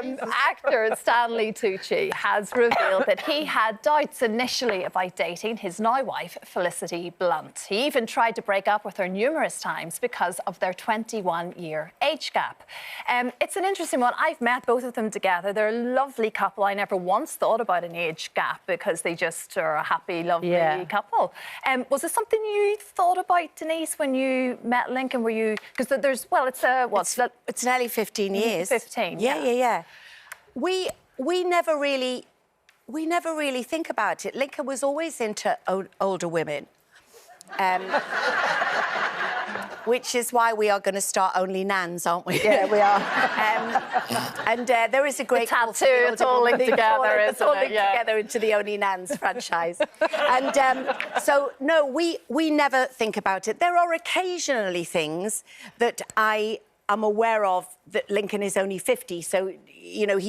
Actor Stanley Tucci has revealed that he had doubts initially about dating his now wife, Felicity Blunt. He even tried to break up with her numerous times because of their 21-year age gap. It's an interesting one. I've met both of them together. They're a lovely couple. I never once thought about an age gap because they just are a happy, lovely couple. Was it something you thought about, Denise, when you met Lincoln? Were you... Because there's... Well, it's nearly 15 years. 15, yeah. We never really think about it. Lincoln was always into older women, which is why we are going to start Only Nans, aren't we? Yeah, we are. And there is a great tattoo. It's all linked together, It's all linked together into the Only Nans franchise. And so no, we never think about it. There are occasionally things that I'm aware of that Lincoln is only 50, so, you know,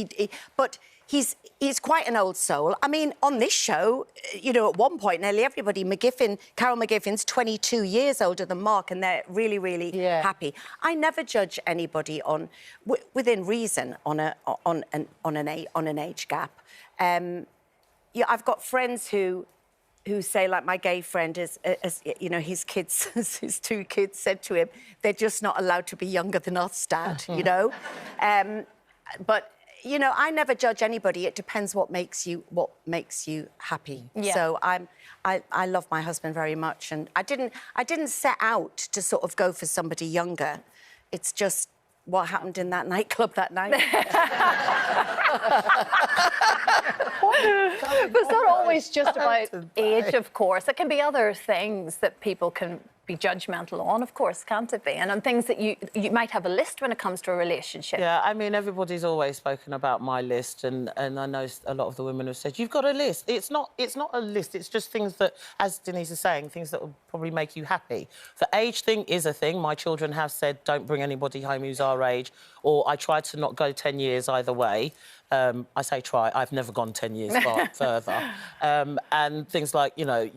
but he's quite an old soul. I mean, on this show, you know, at one point, nearly everybody, Carol McGiffin's 22 years older than Mark, and they're really, really happy. I never judge anybody within reason on an age gap. Yeah, I've got friends who say, like my gay friend, as you know, his two kids said to him, they're just not allowed to be younger than us, Dad, you know? But, you know, I never judge anybody. It depends what makes you happy. Yeah. So I love my husband very much, and I didn't set out to sort of go for somebody younger. It's just what happened in that nightclub that night. But it's not always just about age, of course. It can be other things that people can be judgmental on, of course, can't it be? And on things that you might have a list when it comes to a relationship. Yeah, I mean, everybody's always spoken about my list, and I know a lot of the women have said, you've got a list. It's not a list, it's just things that, as Denise is saying, things that will probably make you happy. The age thing is a thing. My children have said, don't bring anybody home who's our age, or I try to not go 10 years either way. I say try, I've never gone 10 years further. And things like, you know,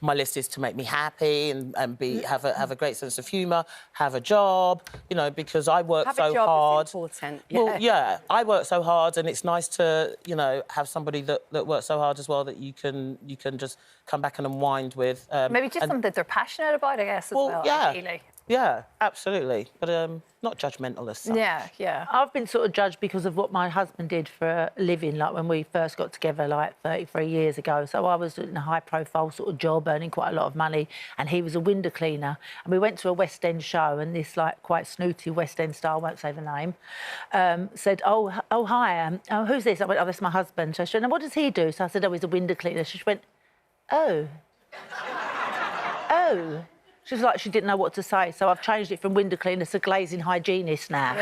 my list is to make me happy and have a great sense of humour, have a job, you know, because I work so hard. Is important. Well, yeah, I work so hard, and it's nice to, you know, have somebody that works so hard as well that you can just come back and unwind with. Maybe just something that they're passionate about, I guess, as well. Yeah. Ideally. Yeah, absolutely. But not judgmental as such. Yeah. I've been sort of judged because of what my husband did for a living, like when we first got together, like 33 years ago. So I was in a high-profile sort of job, earning quite a lot of money, and he was a window cleaner. And we went to a West End show, and this, like, quite snooty West End star, I won't say the name, said, oh, hi, who's this? I went, oh, that's my husband. So she went, and what does he do? So I said, oh, he's a window cleaner. She went, oh. Oh. She was like, she didn't know what to say, so I've changed it from window cleaner to glazing hygienist now.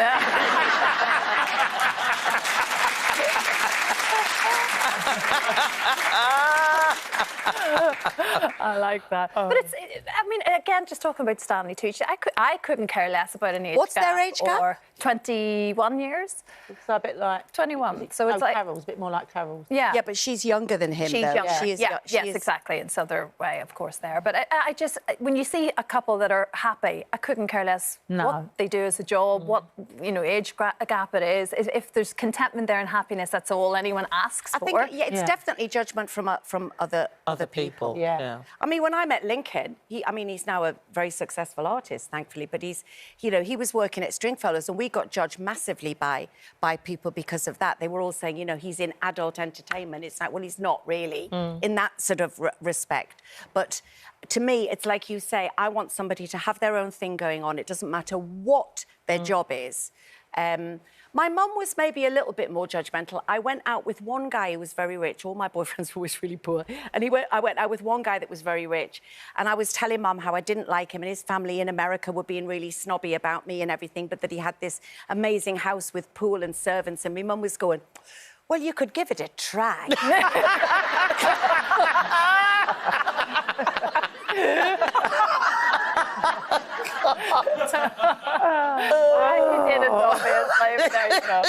I like that. But I mean, again, just talking about Stanley Tucci, I couldn't care less about an age What's gap. their age gap? Or 21 years. So a bit like 21. So it's like Carol's, a bit more like Carol's. Yeah, but she's younger than him. She's though. younger. She is, yes, exactly. And so they're way, of course, there. But I just, when you see a couple that are happy, I couldn't care less what they do as a job, what, you know, age gap it is. If there's contentment there and happiness, that's all anyone asks for. I think, it's definitely judgment from other people. Yeah. I mean, when I met Lincoln, he's now a very successful artist, thankfully, but he was working at Stringfellows, and we got judged massively by people because of that. They were all saying, you know, he's in adult entertainment. It's like, well, he's not really in that sort of respect. But to me, it's like you say, I want somebody to have their own thing going on. It doesn't matter what their job is. My mum was maybe a little bit more judgmental. I went out with one guy who was very rich. All my boyfriends were always really poor. And I went out with one guy that was very rich. And I was telling Mum how I didn't like him, and his family in America were being really snobby about me and everything, but that he had this amazing house with pool and servants. And my mum was going, well, you could give it a try. I did it, obviously. There you go.